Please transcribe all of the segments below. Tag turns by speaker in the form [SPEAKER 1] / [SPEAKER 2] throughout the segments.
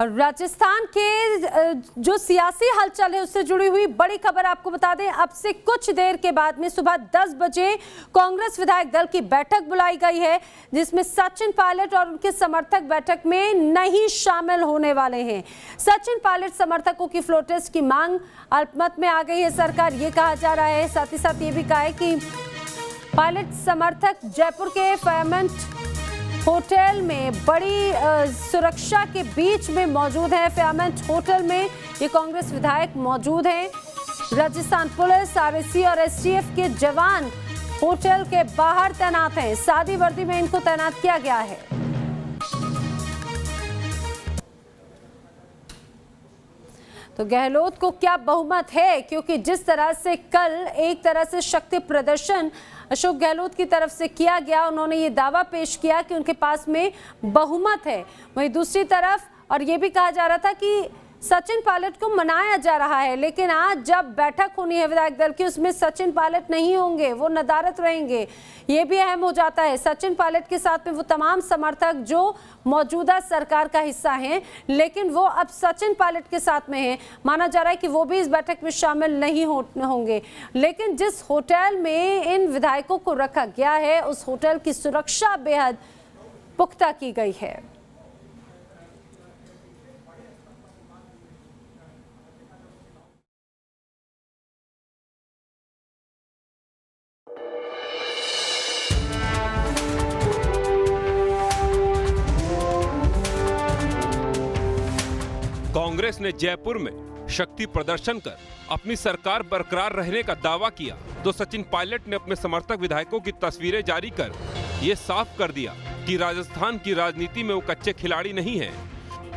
[SPEAKER 1] राजस्थान के जो सियासी हलचल है उससे जुड़ी हुई बड़ी खबर आपको बता दें। अब से कुछ देर के बाद में सुबह 10 बजे कांग्रेस विधायक दल की बैठक बुलाई गई है, जिसमें सचिन पायलट और उनके समर्थक बैठक में नहीं शामिल होने वाले हैं। सचिन पायलट समर्थकों की फ्लोर टेस्ट की मांग अल्पमत में आ गई है सरकार, ये कहा जा रहा है। साथ ही साथ ये भी कहा है कि पायलट समर्थक जयपुर के फेयरमेंट होटल में बड़ी सुरक्षा के बीच में मौजूद है। फेयरमेंट होटल में ये कांग्रेस विधायक मौजूद हैं। राजस्थान पुलिस, आरएसी और एसटीएफ के जवान होटल के बाहर तैनात हैं। सादी वर्दी में इनको तैनात किया गया है। तो गहलोत को क्या बहुमत है, क्योंकि जिस तरह से कल एक तरह से शक्ति प्रदर्शन अशोक गहलोत की तरफ से किया गया, उन्होंने ये दावा पेश किया कि उनके पास में बहुमत है। वहीं दूसरी तरफ और ये भी कहा जा रहा था कि सचिन पायलट को मनाया जा रहा है, लेकिन आज जब बैठक होनी है विधायक दल की, उसमें सचिन पायलट नहीं होंगे, वो नदारद रहेंगे। ये भी अहम हो जाता है। सचिन पायलट के साथ में वो तमाम समर्थक जो मौजूदा सरकार का हिस्सा हैं, लेकिन वो अब सचिन पायलट के साथ में हैं। माना जा रहा है कि वो भी इस बैठक में शामिल नहीं होंगे। लेकिन जिस होटल में इन विधायकों को रखा गया है, उस होटल की सुरक्षा बेहद पुख्ता की गई है।
[SPEAKER 2] कांग्रेस ने जयपुर में शक्ति प्रदर्शन कर अपनी सरकार बरकरार रहने का दावा किया, तो सचिन पायलट ने अपने समर्थक विधायकों की तस्वीरें जारी कर ये साफ कर दिया कि राजस्थान की राजनीति में वो कच्चे खिलाड़ी नहीं हैं।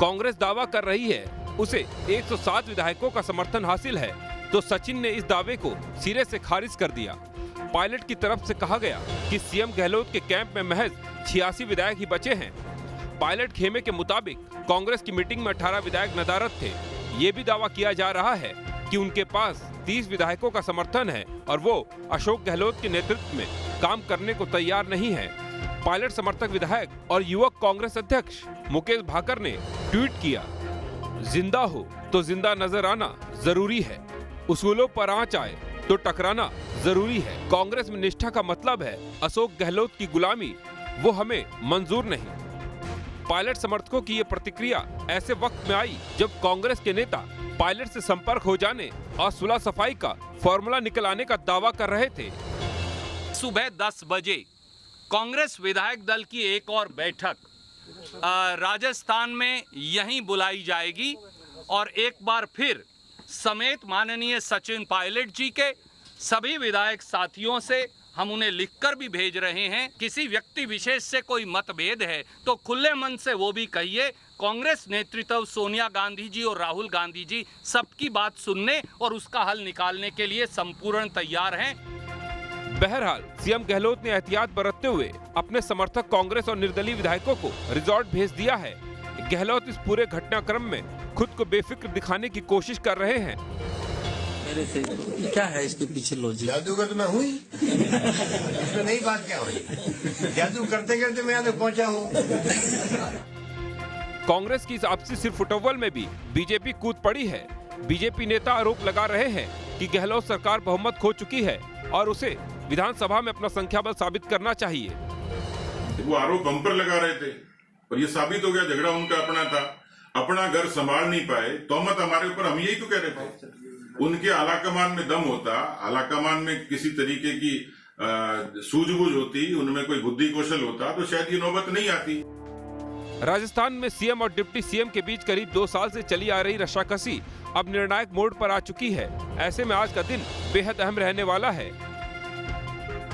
[SPEAKER 2] कांग्रेस दावा कर रही है उसे 107 विधायकों का समर्थन हासिल है, तो सचिन ने इस दावे को सिरे से खारिज कर दिया। पायलट की तरफ से कहा गया कि सीएम गहलोत के कैंप में महज 86 विधायक ही बचे हैं। पायलट खेमे के मुताबिक कांग्रेस की मीटिंग में 18 विधायक नदारद थे। ये भी दावा किया जा रहा है कि उनके पास 30 विधायकों का समर्थन है और वो अशोक गहलोत के नेतृत्व में काम करने को तैयार नहीं है। पायलट समर्थक विधायक और युवक कांग्रेस अध्यक्ष मुकेश भाकर ने ट्वीट किया, जिंदा हो तो जिंदा नजर आना जरूरी है, उसूलों पर आंच आए तो टकराना जरूरी है। कांग्रेस में निष्ठा का मतलब है अशोक गहलोत की गुलामी, वो हमें मंजूर नहीं। पायलट समर्थकों की ये प्रतिक्रिया ऐसे वक्त में आई जब कांग्रेस के नेता पायलट से संपर्क हो जाने और सुलह सफाई का फॉर्मूला निकल आने का दावा कर रहे थे।
[SPEAKER 3] सुबह 10 बजे कांग्रेस विधायक दल की एक और बैठक राजस्थान में यहीं बुलाई जाएगी और एक बार फिर समेत माननीय सचिन पायलट जी के सभी विधायक साथियों से हम उन्हें लिखकर भी भेज रहे हैं। किसी व्यक्ति विशेष से कोई मतभेद है तो खुले मन से वो भी कहिए। कांग्रेस नेतृत्व सोनिया गांधी जी और राहुल गांधी जी सबकी बात सुनने और उसका हल निकालने के लिए संपूर्ण तैयार हैं।
[SPEAKER 2] बहरहाल सीएम गहलोत ने एहतियात बरतते हुए अपने समर्थक कांग्रेस और निर्दलीय विधायकों को रिजॉर्ट भेज दिया है। गहलोत इस पूरे घटनाक्रम में खुद को बेफिक्र दिखाने की कोशिश कर रहे हैं।
[SPEAKER 4] क्या है इसके पीछे लॉजिक?
[SPEAKER 5] जादूगर तो मैं हुई इसमें नई बात क्या हुई? जादू करते करते मैं यहाँ तक पहुँचा हूँ।
[SPEAKER 2] कांग्रेस की इस आपसी सिरफुटव्वल में भी बीजेपी कूद पड़ी है। बीजेपी नेता आरोप लगा रहे हैं कि गहलोत सरकार बहुमत खो चुकी है और उसे विधानसभा में अपना संख्या बल साबित करना चाहिए।
[SPEAKER 6] वो आरोप हम पर लगा रहे थे और ये साबित हो गया झगड़ा उनका अपना था। अपना घर संभाल नहीं पाए, तोहमत हमारे ऊपर, हम यही तो कह रहे थे। उनके आलाकमान में दम होता, आलाकमान में किसी तरीके की सूझबूझ होती, उनमें कोई बुद्धि कौशल होता तो शायद ये नौबत नहीं आती।
[SPEAKER 2] राजस्थान में सीएम और डिप्टी सीएम के बीच करीब 2 साल से चली आ रही रस्साकसी अब निर्णायक मोड़ पर आ चुकी है। ऐसे में आज का दिन बेहद अहम रहने वाला है।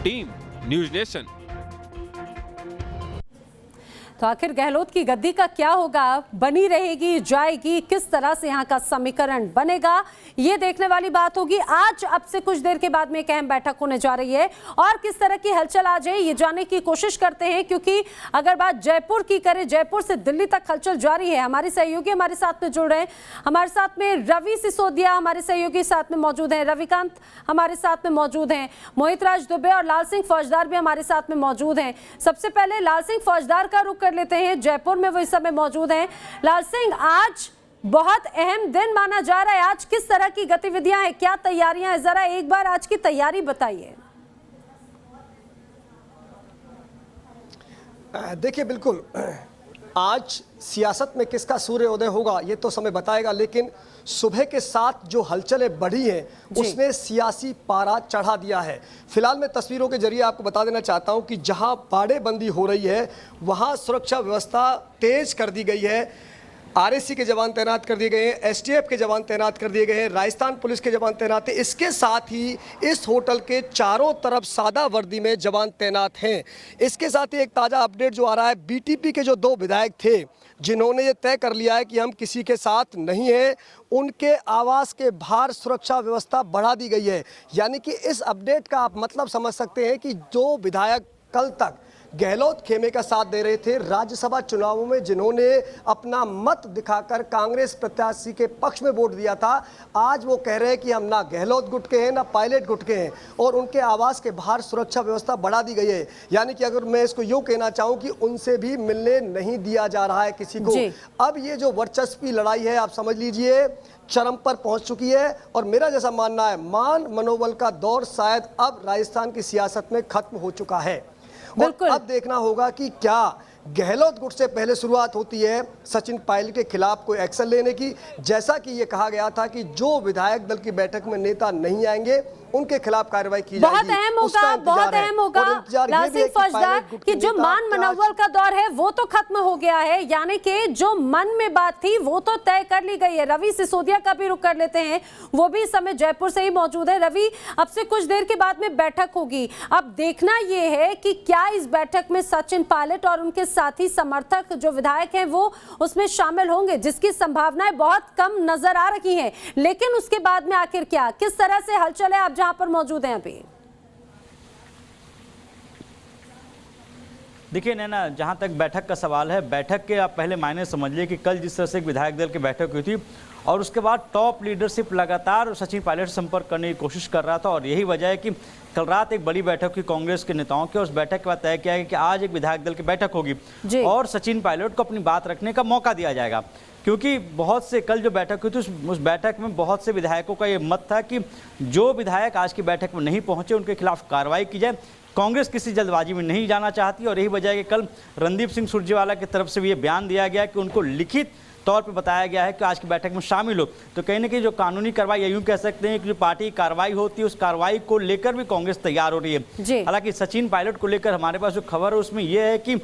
[SPEAKER 2] Team news nation.
[SPEAKER 1] तो आखिर गहलोत की गद्दी का क्या होगा? बनी रहेगी, जाएगी? किस तरह से यहाँ का समीकरण बनेगा, ये देखने वाली बात होगी। आज अब से कुछ देर के बाद में एक अहम बैठक होने जा रही है और किस तरह की हलचल आ जाए ये जानने की कोशिश करते हैं, क्योंकि अगर बात जयपुर की करें, जयपुर से दिल्ली तक हलचल जारी है। हमारे सहयोगी हमारे साथ में जुड़ रहे हैं। हमारे साथ में रवि सिसोदिया हमारे सहयोगी साथ में मौजूद हैं, रविकांत हमारे साथ में मौजूद हैं, मोहित राज दुबे और लाल सिंह फौजदार भी हमारे साथ में मौजूद हैं। सबसे पहले लाल सिंह फौजदार का रुख कर लेते हैं, जयपुर में वो इस समय मौजूद हैं। लाल सिंह, आज बहुत अहम दिन माना जा रहा है, आज किस तरह की गतिविधियां हैं, क्या तैयारियां हैं, जरा एक बार आज की तैयारी बताइए।
[SPEAKER 4] देखिए, बिल्कुल आज सियासत में किसका सूर्योदय होगा ये तो समय बताएगा, लेकिन सुबह के साथ जो हलचलें बढ़ी हैं उसने सियासी पारा चढ़ा दिया है। फिलहाल मैं तस्वीरों के जरिए आपको बता देना चाहता हूं कि जहां बाड़ेबंदी हो रही है वहां सुरक्षा व्यवस्था तेज कर दी गई है। आरएसी के जवान तैनात कर दिए गए हैं, एसटीएफ के जवान तैनात कर दिए गए हैं, राजस्थान पुलिस के जवान तैनात हैं। इसके साथ ही इस होटल के चारों तरफ सादा वर्दी में जवान तैनात हैं। इसके साथ ही एक ताज़ा अपडेट जो आ रहा है, बीटीपी के जो 2 विधायक थे जिन्होंने ये तय कर लिया है कि हम किसी के साथ नहीं हैं, उनके आवास के बाहर सुरक्षा व्यवस्था बढ़ा दी गई है। यानी कि इस अपडेट का आप मतलब समझ सकते हैं कि 2 विधायक कल तक गहलोत खेमे का साथ दे रहे थे राज्यसभा चुनावों में, जिन्होंने अपना मत दिखाकर कांग्रेस प्रत्याशी के पक्ष में वोट दिया था, आज वो कह रहे हैं कि हम ना गहलोत गुट के हैं ना पायलट गुट के हैं, और उनके आवास के बाहर सुरक्षा व्यवस्था बढ़ा दी गई है। यानी कि अगर मैं इसको यूँ कहना चाहूँ कि उनसे भी मिलने नहीं दिया जा रहा है किसी को। अब ये जो वर्चस्व की लड़ाई है, आप समझ लीजिए चरम पर पहुंच चुकी है, और मेरा जैसा मानना है मान मनोबल का दौर शायद अब राजस्थान की सियासत में खत्म हो चुका है। और अब देखना होगा कि क्या गहलोत गुट से पहले शुरुआत होती है सचिन पायलट के खिलाफ कोई एक्शन लेने की। जैसा कि ये कहा गया था कि जो विधायक दल की बैठक में नेता नहीं आएंगे उनके खिलाफ कार्रवाई की जाएगी।
[SPEAKER 1] बहुत अहम होगा लाल सिंह फौजदार कि जो मान मनोबल का दौर है वो तो खत्म हो गया है, यानी कि जो मन में बात थी वो तो तय कर ली गई है। रवि सिसोदिया का भी रुख कर लेते हैं, वो भी इस समय जयपुर से ही मौजूद है। रवि, अब से कुछ देर के बाद में बैठक होगी, अब देखना ये है कि क्या इस बैठक में सचिन पायलट और उनके साथी समर्थक जो विधायक हैं वो उसमें शामिल होंगे, जिसकी संभावनाएं बहुत कम नजर आ रही हैं। लेकिन उसके बाद में आखिर क्या, किस तरह से हलचल है, आप जहां पर मौजूद हैं अभी?
[SPEAKER 7] देखिए नैना, जहां तक बैठक का सवाल है, बैठक के आप पहले मायने समझिए कि कल जिस तरह से एक विधायक दल की बैठक हुई थी और उसके बाद टॉप लीडरशिप लगातार सचिन पायलट से संपर्क करने की कोशिश कर रहा था, और यही वजह है कि कल रात एक बड़ी बैठक हुई कांग्रेस के नेताओं की, और उस बैठक के बाद तय किया गया कि आज एक विधायक दल की बैठक होगी और सचिन पायलट को अपनी बात रखने का मौका दिया जाएगा। क्योंकि बहुत से कल जो बैठक हुई थी उस बैठक में बहुत से विधायकों का ये मत था कि जो विधायक आज की बैठक में नहीं पहुंचे उनके खिलाफ कार्रवाई की जाए। कांग्रेस किसी जल्दबाजी में नहीं जाना चाहती, और यही वजह है कि कल रणदीप सिंह सुरजेवाला की तरफ से भी ये बयान दिया गया कि उनको लिखित तौर पे बताया गया है कि आज की बैठक में शामिल हो। तो कहीं ना कहीं जो कानूनी कार्रवाई, यूं कह सकते हैं कि जो पार्टी की कार्रवाई होती है उस कार्रवाई को लेकर भी कांग्रेस तैयार हो रही है। हालांकि सचिन पायलट को लेकर हमारे पास जो खबर है उसमें यह है कि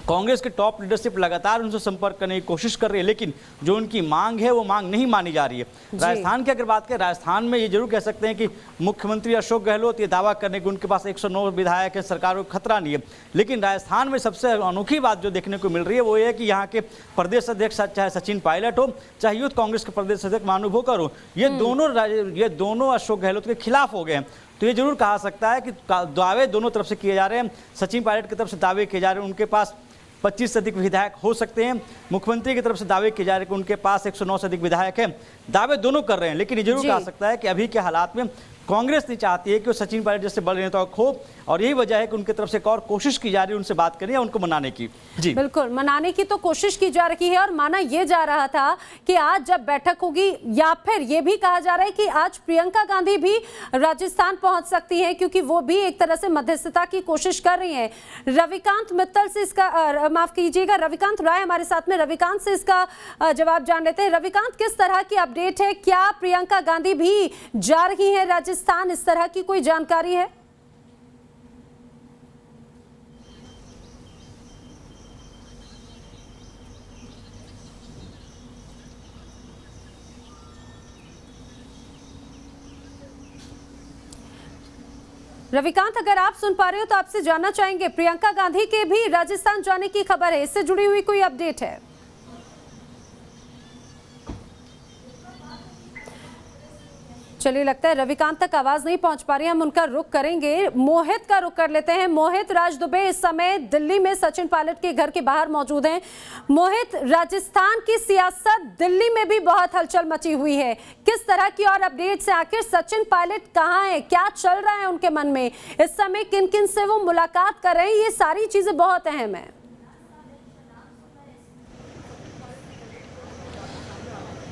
[SPEAKER 7] कांग्रेस के टॉप लीडरशिप लगातार उनसे संपर्क करने की कोशिश कर रही है, लेकिन जो उनकी मांग है वो मांग नहीं मानी जा रही है। राजस्थान की अगर बात करें, राजस्थान में ये जरूर कह सकते हैं कि मुख्यमंत्री अशोक गहलोत ये दावा करने कि उनके पास 109 विधायक है, सरकार को खतरा नहीं है। लेकिन राजस्थान में सबसे अनोखी बात जो देखने को मिल रही है वो ये है कि यहाँ के प्रदेश अध्यक्ष चाहे सचिन पायलट हो, चाहे यूथ कांग्रेस के प्रदेश अध्यक्ष मानू भोकर हो, ये दोनों अशोक गहलोत के खिलाफ हो गए हैं। तो ये जरूर कहा सकता है कि दावे दोनों तरफ से किए जा रहे हैं। सचिन पायलट की तरफ से दावे किए जा रहे हैं उनके पास 25 से अधिक विधायक हो सकते हैं, मुख्यमंत्री की तरफ से दावे किए जा रहे हैं कि उनके पास 109 से अधिक विधायक हैं। दावे दोनों कर रहे हैं, लेकिन ये जरूर कहा सकता है कि अभी के हालात में कांग्रेस नहीं चाहती है कि वो सचिन पायलट जैसे बड़े नेताओं को खो, और यही वजह है कि उनकी तरफ से एक और कोशिश की जा रही है उनसे बात करने या उनको मनाने की। जी
[SPEAKER 1] बिल्कुल, मनाने की तो कोशिश की जा रही है, और माना यह जा रहा था कि आज जब बैठक होगी, या फिर यह भी कहा जा रहा है कि आज प्रियंका गांधी भी राजस्थान पहुंच सकती है, क्योंकि वो भी एक तरह से मध्यस्थता की कोशिश कर रही हैं। रविकांत मित्तल से इसका माफ कीजिएगा, रविकांत राय हमारे साथ में, रविकांत से इसका जवाब जान लेते हैं। रविकांत, किस तरह की अपडेट है, क्या प्रियंका गांधी भी जा रही है राजस्थान, इस तरह की कोई जानकारी है? रविकांत, अगर आप सुन पा रहे हो तो आपसे जानना चाहेंगे, प्रियंका गांधी के भी राजस्थान जाने की खबर है, इससे जुड़ी हुई कोई अपडेट है? चलिए, लगता है रविकांत तक आवाज नहीं पहुंच पा रही, हम उनका रुख करेंगे। मोहित का रुख कर लेते हैं। मोहित, राज दुबे इस समय दिल्ली में सचिन पायलट के घर के बाहर मौजूद हैं। मोहित, राजस्थान की सियासत दिल्ली में भी बहुत हलचल मची हुई है, किस तरह की और अपडेट्स है? आखिर सचिन पायलट कहाँ है, क्या चल रहा है उनके मन में, इस समय किन किन से वो मुलाकात कर रहे हैं, ये सारी चीजें बहुत अहम है।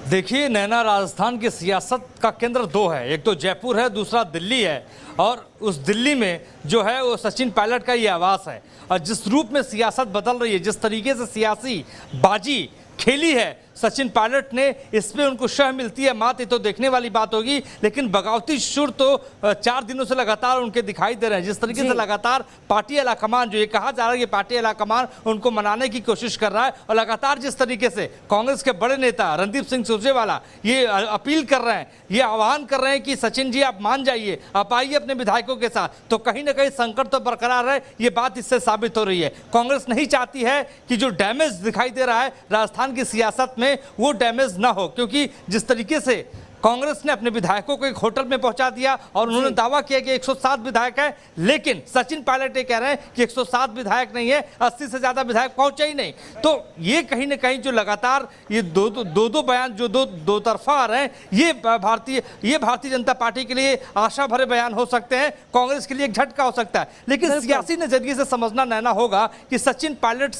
[SPEAKER 8] देखिए नैना, राजस्थान की सियासत का केंद्र दो है, एक तो जयपुर है, दूसरा दिल्ली है। और उस दिल्ली में जो है वो सचिन पायलट का ये आवास है। और जिस रूप में सियासत बदल रही है, जिस तरीके से सियासी बाजी खेली है सचिन पायलट ने, इसमें उनको शह मिलती है मात, ये तो देखने वाली बात होगी। लेकिन बगावती सुर तो 4 दिनों से लगातार उनके दिखाई दे रहे हैं। जिस तरीके से लगातार पार्टी आलाकमान, जो ये कहा जा रहा है कि पार्टी आलाकमान उनको मनाने की कोशिश कर रहा है, और लगातार जिस तरीके से कांग्रेस के बड़े नेता रणदीप सिंह सुरजेवाला ये अपील कर रहे हैं, ये आह्वान कर रहे हैं कि सचिन जी आप मान जाइए, आप आइए अपने विधायकों के साथ, तो कहीं ना कहीं संकट तो बरकरार है। ये बात इससे साबित हो रही है। कांग्रेस नहीं चाहती है कि जो डैमेज दिखाई दे रहा है राजस्थान की सियासत में वो डैमेज ना हो, क्योंकि जिस तरीके से कांग्रेस ने अपने विधायकों को एक होटल में पहुंचा दिया और उन्होंने दावा किया कि 107 विधायक है, लेकिन सचिन पायलट ये कह रहे हैं कि 107 विधायक नहीं है, 80 से ज्यादा विधायक पहुंचे ही नहीं। तो ये कहीं ना कहीं जो लगातार ये दो बयान जो दो तरफा आ रहे हैं, ये भारतीय जनता पार्टी के लिए आशा भरे बयान हो सकते हैं, कांग्रेस के लिए एक झटका हो सकता है। लेकिन सियासी नजरिए से समझना नैना होगा कि सचिन पायलट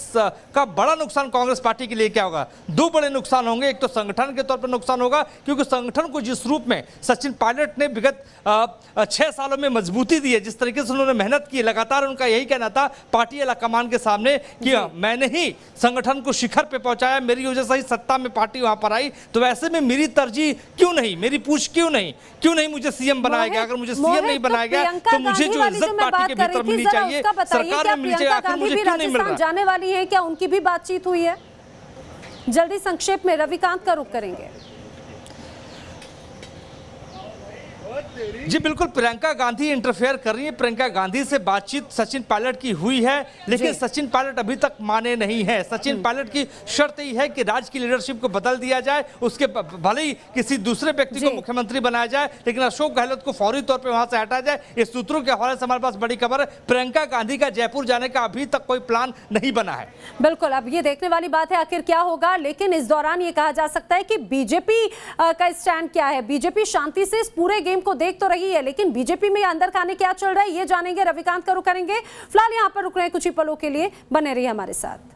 [SPEAKER 8] का बड़ा नुकसान कांग्रेस पार्टी के लिए क्या होगा। 2 बड़े नुकसान होंगे। एक तो संगठन के तौर पर नुकसान होगा, क्योंकि संगठन को जिस रूप में सचिन पायलट ने विगत 6 सालों में मजबूती दी है, जिस तरीके से उन्होंने मेहनत की, लगातार उनका यही कहना था पार्टी आलाकमान के सामने कि मैंने ही संगठन को शिखर पे पहुंचाया, मेरी वजह से ही सत्ता में पार्टी वहां पर आई, तो वैसे में मेरी तरजीह क्यों नहीं, मेरी पूछ क्यों नहीं मुझे सीएम बनाया गया। अगर मुझे सीएम नहीं बनाया गया तो मुझे जो इज्जत पार्टी के भीतर मिलनी चाहिए, सरकार में मुझे आखिर मुझे क्यों नहीं मिल रहा।
[SPEAKER 1] जाने वाली है, क्या उनकी भी बातचीत हुई है? जल्दी संक्षेप में रविकांत का रुख करेंगे।
[SPEAKER 8] जी बिल्कुल, प्रियंका गांधी इंटरफेयर कर रही है। प्रियंका गांधी से बातचीत सचिन पायलट की हुई है, लेकिन सचिन पायलट अभी तक माने नहीं है। सचिन पायलट की शर्त ही है कि राज्य की लीडरशिप को बदल दिया जाए, उसके भले ही किसी दूसरे व्यक्ति को मुख्यमंत्री बनाया जाए, लेकिन अशोक गहलोत को फौरी तौर पर वहां से हटाया जाए। इस सूत्रों के हवाले से हमारे पास बड़ी खबर है, प्रियंका गांधी का जयपुर जाने का अभी तक कोई प्लान नहीं बना है।
[SPEAKER 1] बिल्कुल, अब ये देखने वाली बात है आखिर क्या होगा। लेकिन इस दौरान ये कहा जा सकता है कि बीजेपी का स्टैंड क्या है। बीजेपी शांति से इस पूरे गेम को देख तो रही है, लेकिन बीजेपी में अंदर खाने क्या चल रहा है ये जानेंगे, रविकांत का रुख करेंगे। फिलहाल यहां पर रुक रहे हैं कुछ ही पलों के लिए, बने रहिए हमारे साथ।